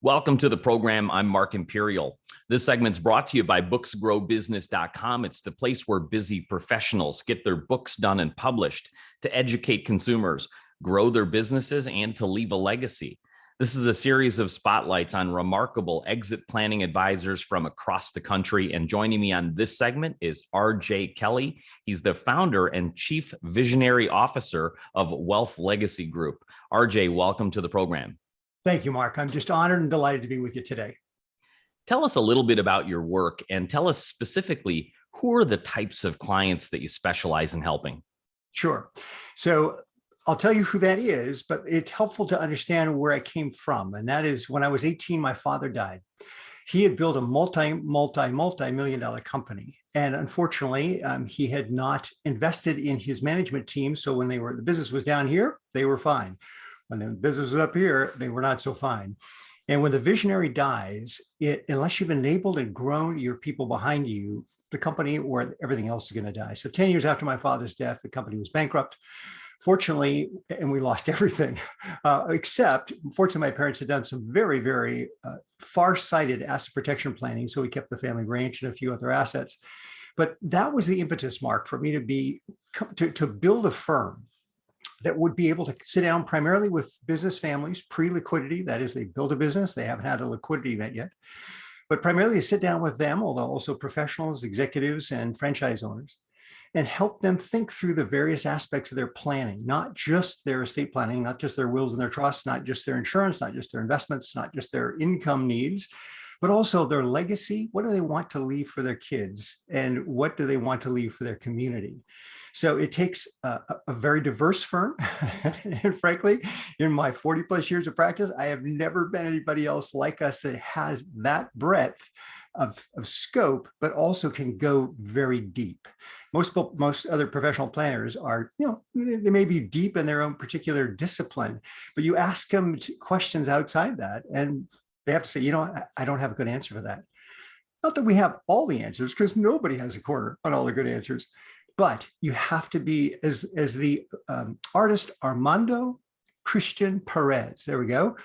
Welcome to the program. I'm Mark Imperial. This segment's brought to you by booksgrowbusiness.com. It's the place where busy professionals get their books done and published to educate consumers, grow their businesses, and to leave a legacy. This is a series of spotlights on remarkable exit planning advisors from across the country. And joining me on this segment is RJ Kelly. He's the founder and chief visionary officer of Wealth Legacy Group. RJ, welcome to the program. Thank you, Mark. I'm just honored and delighted to be with you today. Tell us a little bit about your work and tell us specifically who are the types of clients that you specialize in helping? Sure. So I'll tell you who that is, but it's helpful to understand where I came from. And that is when I was 18, my father died. He had built a multi-million dollar company. And unfortunately, he had not invested in his management team. So when the business was down here, they were fine. When the business was up here, they were not so fine. And when the visionary dies, unless you've enabled and grown your people behind you, the company or everything else is going to die. So 10 years after my father's death, the company was bankrupt. Fortunately, and we lost everything, except fortunately, my parents had done some very, very far-sighted asset protection planning. So we kept the family ranch and a few other assets. But that was the impetus, Mark, for me to build a firm that would be able to sit down primarily with business families, pre-liquidity. That is, they build a business, they haven't had a liquidity event yet, but primarily to sit down with them, although also professionals, executives, and franchise owners, and help them think through the various aspects of their planning, not just their estate planning, not just their wills and their trusts, not just their insurance, not just their investments, not just their income needs, but also their legacy. What do they want to leave for their kids? And what do they want to leave for their community? So it takes a very diverse firm. And frankly, in my 40 plus years of practice, I have never met anybody else like us that has that breadth of scope, but also can go very deep. Most other professional planners are, they may be deep in their own particular discipline, but you ask them questions outside that, and they have to say, I don't have a good answer for that. Not that we have all the answers, because nobody has a corner on all the good answers. But you have to be, as the artist Armando Christian Perez, there we go.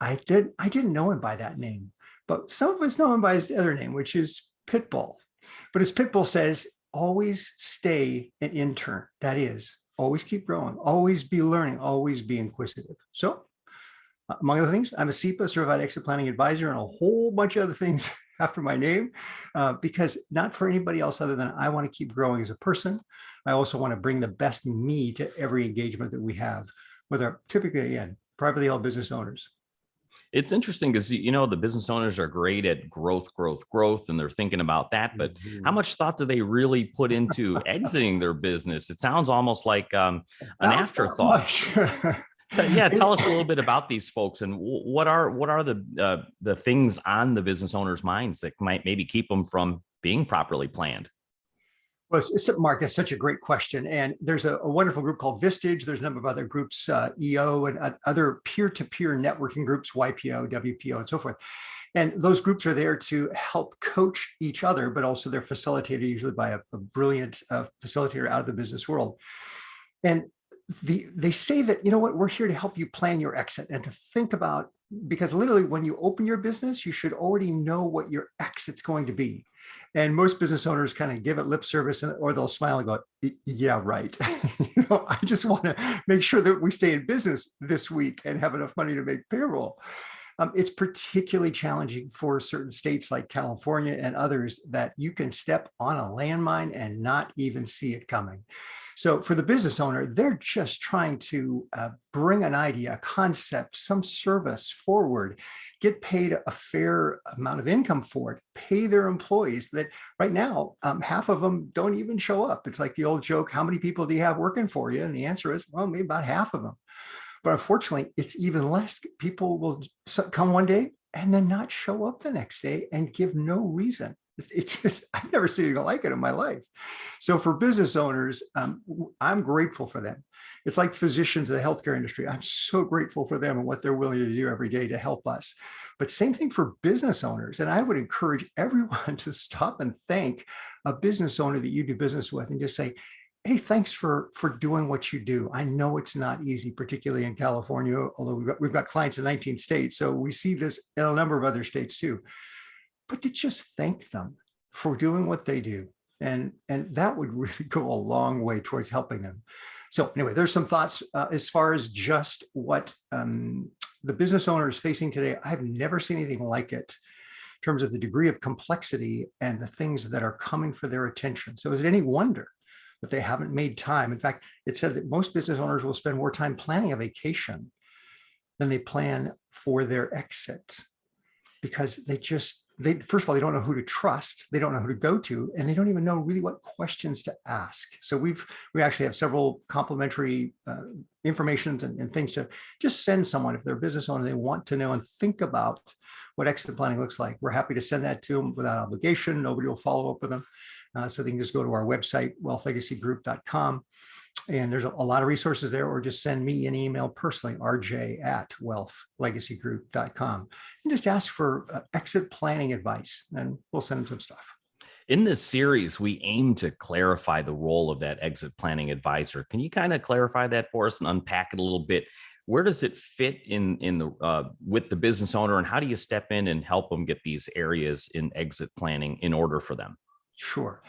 I didn't know him by that name, but some of us know him by his other name, which is Pitbull. But as Pitbull says, always stay an intern. That is, always keep growing, always be learning, always be inquisitive. So among other things, I'm a CEPA, Certified Exit Planning Advisor, and a whole bunch of other things after my name, because not for anybody else other than I want to keep growing as a person. I also want to bring the best me to every engagement that we have with our, typically, again, privately held business owners. It's interesting because, the business owners are great at growth, and they're thinking about that. But how much thought do they really put into exiting their business? It sounds almost like an afterthought. Tell us a little bit about these folks and what are the things on the business owners' minds that might maybe keep them from being properly planned? Well, Mark, that's such a great question. And there's a wonderful group called Vistage. There's a number of other groups, EO and other peer-to-peer networking groups, YPO, WPO, and so forth. And those groups are there to help coach each other, but also they're facilitated usually by a brilliant facilitator out of the business world. And they say that, we're here to help you plan your exit and to think about, because literally when you open your business, you should already know what your exit's going to be. And most business owners kind of give it lip service, or they'll smile and go, yeah, right. I just want to make sure that we stay in business this week and have enough money to make payroll. It's particularly challenging for certain states like California and others that you can step on a landmine and not even see it coming. So for the business owner, they're just trying to bring an idea, a concept, some service forward, get paid a fair amount of income for it, pay their employees that right now, half of them don't even show up. It's like the old joke, how many people do you have working for you? And the answer is, well, maybe about half of them. But unfortunately, it's even less. People will come one day and then not show up the next day and give no reason. It's just, I've never seen anything like it in my life. So for business owners, I'm grateful for them. It's like physicians in the healthcare industry. I'm so grateful for them and what they're willing to do every day to help us. But same thing for business owners. And I would encourage everyone to stop and thank a business owner that you do business with and just say, hey, thanks for doing what you do. I know it's not easy, particularly in California, although we've got clients in 19 states. So we see this in a number of other states too. But to just thank them for doing what they do. And that would really go a long way towards helping them. So anyway, there's some thoughts as far as just what the business owner is facing today. I've never seen anything like it in terms of the degree of complexity and the things that are coming for their attention. So is it any wonder that they haven't made time? In fact, it said that most business owners will spend more time planning a vacation than they plan for their exit, because they first of all, they don't know who to trust, they don't know who to go to, and they don't even know really what questions to ask. So we actually have several complimentary informations and things to just send someone if they're a business owner, they want to know and think about what exit planning looks like. We're happy to send that to them without obligation. Nobody will follow up with them. So they can just go to our website, wealthlegacygroup.com. And there's a lot of resources there, or just send me an email personally, rj@wealthlegacygroup.com, and just ask for exit planning advice, and we'll send them some stuff. In this series, we aim to clarify the role of that exit planning advisor. Can you kind of clarify that for us and unpack it a little bit? Where does it fit in the with the business owner, and how do you step in and help them get these areas in exit planning in order for them? Sure.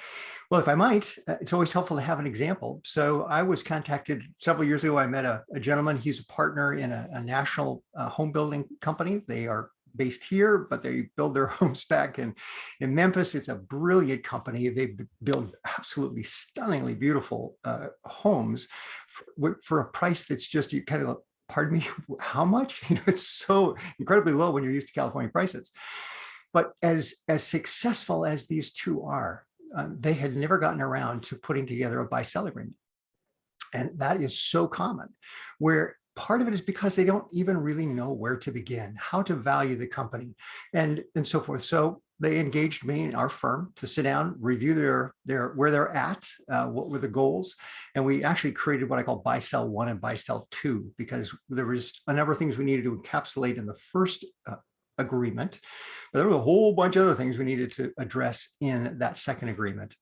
Well, if I might, it's always helpful to have an example. So I was contacted several years ago. I met a gentleman. He's a partner in a national home building company. They are based here, but they build their homes back in Memphis. It's a brilliant company. They build absolutely stunningly beautiful homes for a price that's just, you kind of, pardon me, how much? It's so incredibly low when you're used to California prices. But as successful as these two are, they had never gotten around to putting together a buy-sell agreement. And that is so common, where part of it is because they don't even really know where to begin, how to value the company, and so forth. So they engaged me in our firm to sit down, review their where they're at, what were the goals. And we actually created what I call buy-sell 1 and buy-sell 2, because there was a number of things we needed to encapsulate in the first agreement, but there were a whole bunch of other things we needed to address in that second agreement.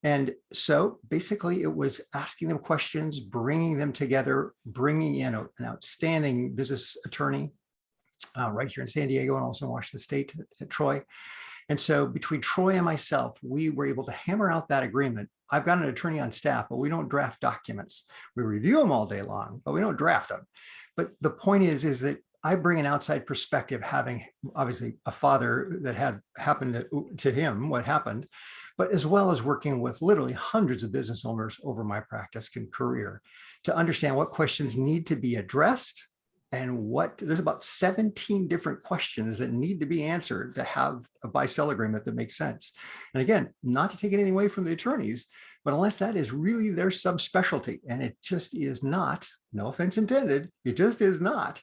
And so basically it was asking them questions, bringing them together, bringing in an outstanding business attorney right here in San Diego and also in Washington State at Troy. And so between Troy and myself, we were able to hammer out that agreement. I've got an attorney on staff, but we don't draft documents. We review them all day long, but we don't draft them. But the point is that I bring an outside perspective, having obviously a father that had happened to him, what happened, but as well as working with literally hundreds of business owners over my practice and career to understand what questions need to be addressed and there's about 17 different questions that need to be answered to have a buy-sell agreement that makes sense. And again, not to take anything away from the attorneys, but unless that is really their subspecialty, and it just is not, no offense intended, it just is not,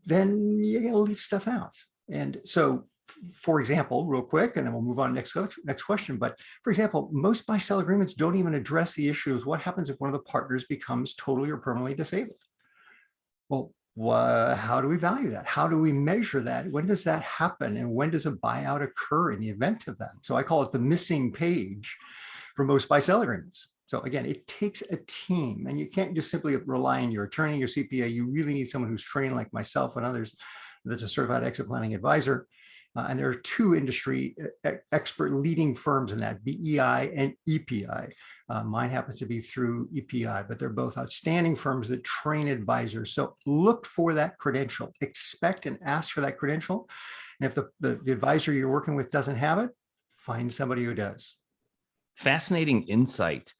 then you're going to leave stuff out. And so, for example, real quick, and then we'll move on to next question. But for example, most buy-sell agreements don't even address the issue of what happens if one of the partners becomes totally or permanently disabled. Well, how do we value that? How do we measure that? When does that happen? And when does a buyout occur in the event of that? So I call it the missing page for most buy-sell agreements. So again, it takes a team, and you can't just simply rely on your attorney, your CPA. You really need someone who's trained like myself and others, that's a certified exit planning advisor. And there are two industry expert leading firms in that, BEI and EPI. Mine happens to be through EPI, but they're both outstanding firms that train advisors. So look for that credential, expect and ask for that credential. And if the advisor you're working with doesn't have it, find somebody who does. Fascinating insight.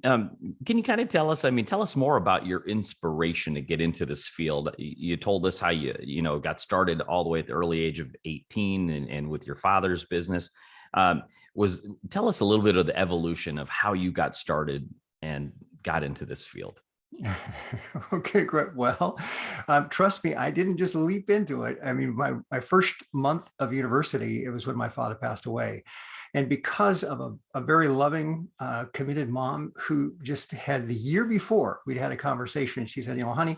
Can you kind of tell us more about your inspiration to get into this field? You told us how you got started all the way at the early age of 18 and with your father's business. Tell us a little bit of the evolution of how you got started and got into this field. Okay, great. Well, trust me, I didn't just leap into it. I mean, my first month of university, it was when my father passed away. And because of a very loving, committed mom who just had the year before, we'd had a conversation. She said, honey,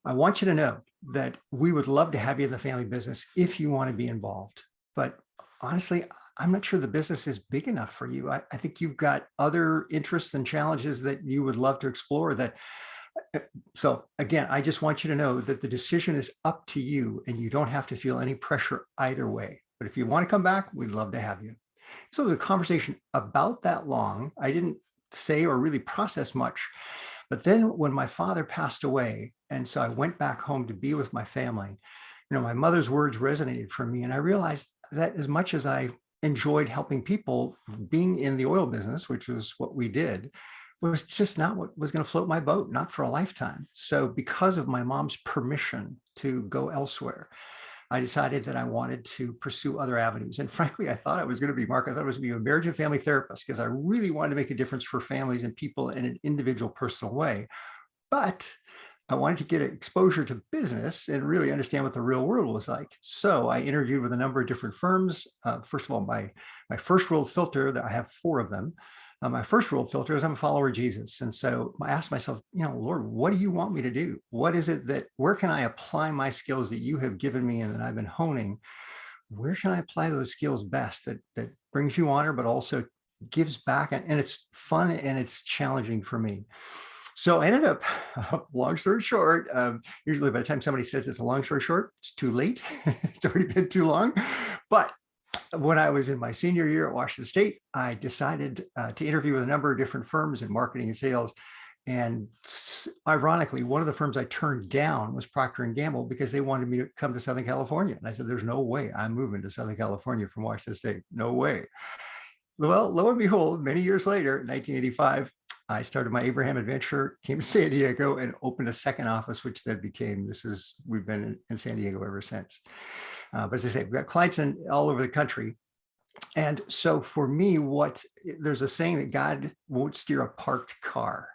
I want you to know that we would love to have you in the family business if you want to be involved. But honestly, I'm not sure the business is big enough for you. I think you've got other interests and challenges that you would love to explore that. So again, I just want you to know that the decision is up to you and you don't have to feel any pressure either way. But if you want to come back, we'd love to have you. So the conversation about that long, I didn't say or really process much. But then when my father passed away, and so I went back home to be with my family, my mother's words resonated for me. And I realized that as much as I enjoyed helping people, being in the oil business, which was what we did, was just not what was going to float my boat, not for a lifetime. So because of my mom's permission to go elsewhere, I decided that I wanted to pursue other avenues. And frankly, I thought I was going to be, Mark, I thought I was going to be a marriage and family therapist because I really wanted to make a difference for families and people in an individual, personal way. But I wanted to get exposure to business and really understand what the real world was like. So I interviewed with a number of different firms. First of all, my first rule filter, that I have 4 of them. My first rule filter is I'm a follower of Jesus. And so I asked myself, Lord, what do you want me to do? What is it where can I apply my skills that you have given me and that I've been honing? Where can I apply those skills best that brings you honor, but also gives back? And it's fun and it's challenging for me. So I ended up, long story short, usually by the time somebody says it's a long story short, it's too late. It's already been too long. But when I was in my senior year at Washington State, I decided to interview with a number of different firms in marketing and sales. And ironically, one of the firms I turned down was Procter & Gamble because they wanted me to come to Southern California. And I said, there's no way I'm moving to Southern California from Washington State. No way. Well, lo and behold, many years later, in 1985, I started my Abraham adventure, came to San Diego and opened a second office, which then became, we've been in San Diego ever since. But as I say, we've got clients all over the country. And so for me, there's a saying that God won't steer a parked car.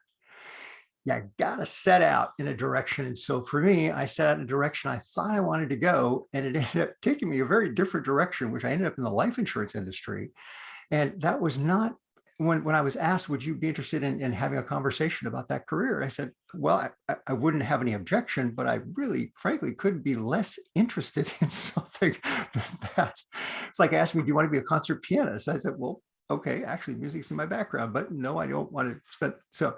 You got to set out in a direction. And so for me, I set out in a direction I thought I wanted to go, and it ended up taking me a very different direction, which I ended up in the life insurance industry. And that was not, when I was asked, would you be interested in having a conversation about that career? I said, well, I wouldn't have any objection, but I really, frankly, couldn't be less interested in something than that. It's like asking me, do you want to be a concert pianist? I said, well, okay, actually music's in my background, but no, I don't want to spend. So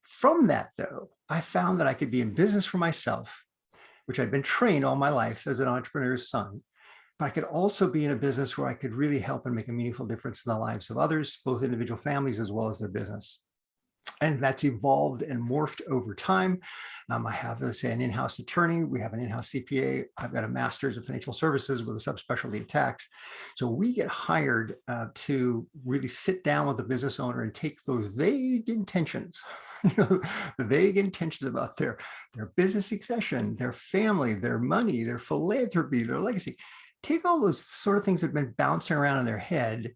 from that though, I found that I could be in business for myself, which I'd been trained all my life as an entrepreneur's son. But I could also be in a business where I could really help and make a meaningful difference in the lives of others, both individual families as well as their business. And that's evolved and morphed over time. I have, let's say, an in-house attorney. We have an in-house CPA. I've got a master's of financial services with a subspecialty of tax. So we get hired to really sit down with the business owner and take those vague intentions, the vague intentions about their business succession, their family, their money, their philanthropy, their legacy. Take all those sort of things that have been bouncing around in their head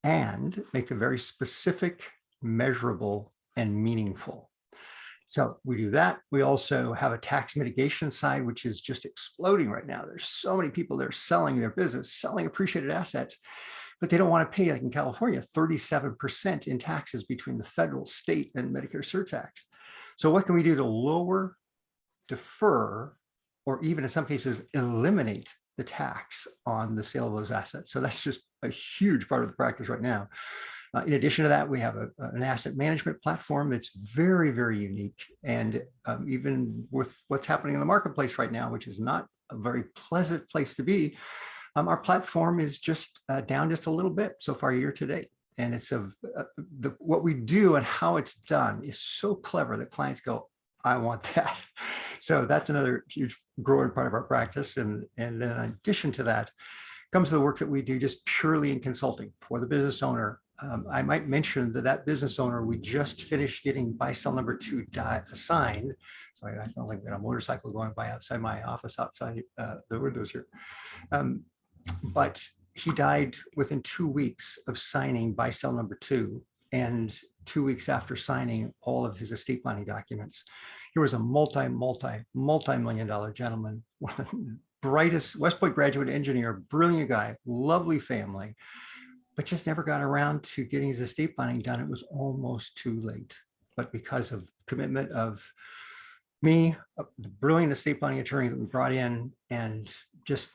and make them very specific, measurable, and meaningful. So we do that. We also have a tax mitigation side, which is just exploding right now. There's so many people that are selling their business, selling appreciated assets, but they don't want to pay, like in California, 37% in taxes between the federal, state, and Medicare surtax. So what can we do to lower, defer, or even in some cases, eliminate the tax on the sale of those assets? So that's just a huge part of the practice right now. In addition to that, we have an asset management platform that's very, very unique. And even with what's happening in the marketplace right now, which is not a very pleasant place to be, our platform is just down just a little bit so far year to date. And it's what we do and how it's done is so clever that clients go, I want that. So that's another huge growing part of our practice. And then in addition to that comes the work that we do just purely in consulting for the business owner. I might mention that business owner, we just finished getting buy-sell number 2 assigned. Sorry, I sound like I've got a motorcycle going by outside my office, outside the windows here. But he died within 2 weeks of signing buy-sell number 2. And 2 weeks after signing all of his estate planning documents. He was a multi-million-dollar gentleman, one of the brightest West Point graduate engineer, brilliant guy, lovely family, but just never got around to getting his estate planning done. It was almost too late. But because of commitment of me, the brilliant estate planning attorney that we brought in, and just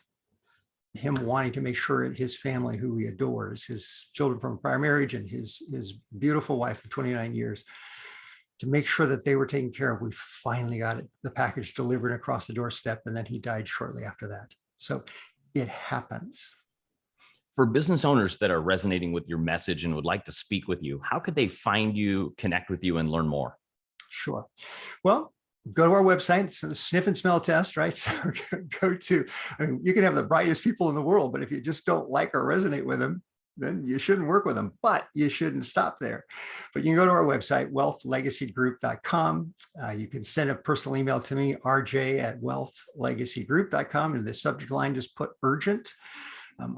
him wanting to make sure his family, who he adores, his children from a prior marriage and his beautiful wife of 29 years, to make sure that they were taken care of. We finally got the package delivered across the doorstep, and then he died shortly after that. So it happens. For business owners that are resonating with your message and would like to speak with you, how could they find you, connect with you, and learn more? Sure. Well, go to our website. It's a sniff and smell test, right? So go to, I mean, you can have the brightest people in the world, but if you just don't like or resonate with them, then you shouldn't work with them, but you shouldn't stop there. But you can go to our website, wealthlegacygroup.com. You can send a personal email to me, rj@wealthlegacygroup.com. In the subject line, just put urgent.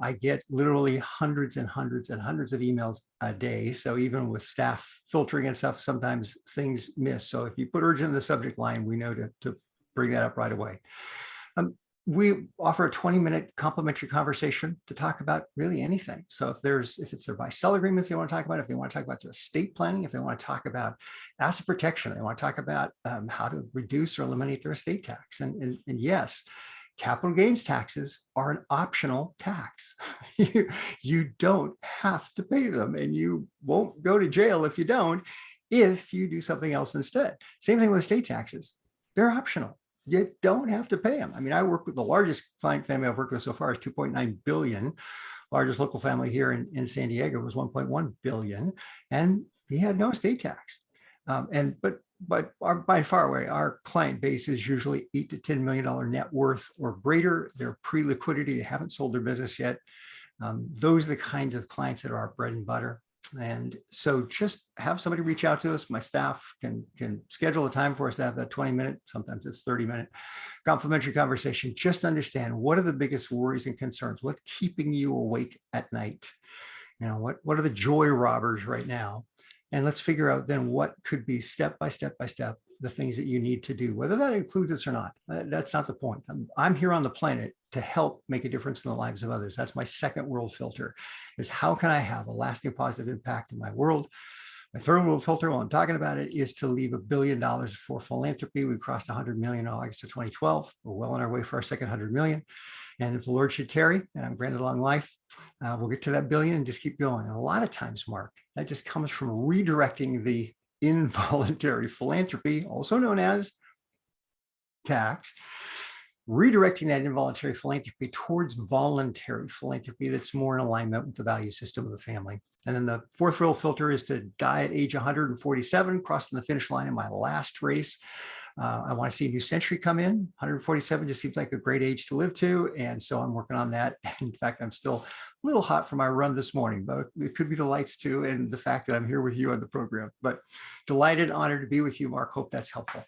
I get literally hundreds and hundreds and hundreds of emails a day. So even with staff filtering and stuff, sometimes things miss. So if you put urgent in the subject line, we know to bring that up right away. We offer a 20-minute complimentary conversation to talk about really anything. So if it's their buy-sell agreements they want to talk about, if they want to talk about their estate planning, if they want to talk about asset protection, they want to talk about how to reduce or eliminate their estate tax. And yes, capital gains taxes are an optional tax. You don't have to pay them, and you won't go to jail if you don't, if you do something else instead. Same thing with estate taxes. They're optional. You don't have to pay them. I mean, I work with the largest client family I've worked with so far is 2.9 billion. Largest local family here in San Diego was 1.1 billion, and he had no estate tax. But by far away, our client base is usually $8 to $10 million net worth or greater. They're pre-liquidity. They haven't sold their business yet. Those are the kinds of clients that are our bread and butter. And so just have somebody reach out to us. My staff can schedule a time for us to have that 20-minute, sometimes it's 30-minute complimentary conversation. Just understand, what are the biggest worries and concerns? What's keeping you awake at night? You know, what are the joy robbers right now? And let's figure out then what could be step by step the things that you need to do, whether that includes us or not. That's not the point. I'm here on the planet to help make a difference in the lives of others. That's my second world filter, is how can I have a lasting positive impact in my world? My third world filter, while I'm talking about it, is to leave $1 billion for philanthropy. We crossed 100 million in August of 2012. We're well on our way for our second 100 million. And if the Lord should tarry and I'm granted long life, we'll get to that billion and just keep going. And a lot of times, Mark, that just comes from redirecting the involuntary philanthropy, also known as tax, redirecting that involuntary philanthropy towards voluntary philanthropy that's more in alignment with the value system of the family. And then the fourth real filter is to die at age 147, crossing the finish line in my last race. I want to see a new century come in. 147 just seems like a great age to live to. And so I'm working on that. In fact, I'm still a little hot for my run this morning, but it could be the lights too, and the fact that I'm here with you on the program. But delighted, honored to be with you, Mark. Hope that's helpful.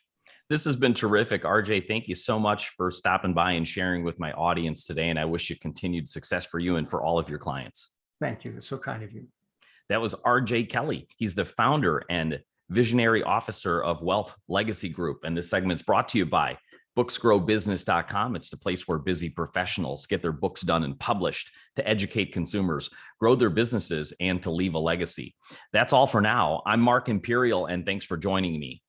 This has been terrific. RJ, thank you so much for stopping by and sharing with my audience today. And I wish you continued success for you and for all of your clients. Thank you. That's so kind of you. That was RJ Kelly. He's the founder and visionary officer of Wealth Legacy Group. And this segment's brought to you by booksgrowbusiness.com. It's the place where busy professionals get their books done and published to educate consumers, grow their businesses, and to leave a legacy. That's all for now. I'm Mark Imperial, and thanks for joining me.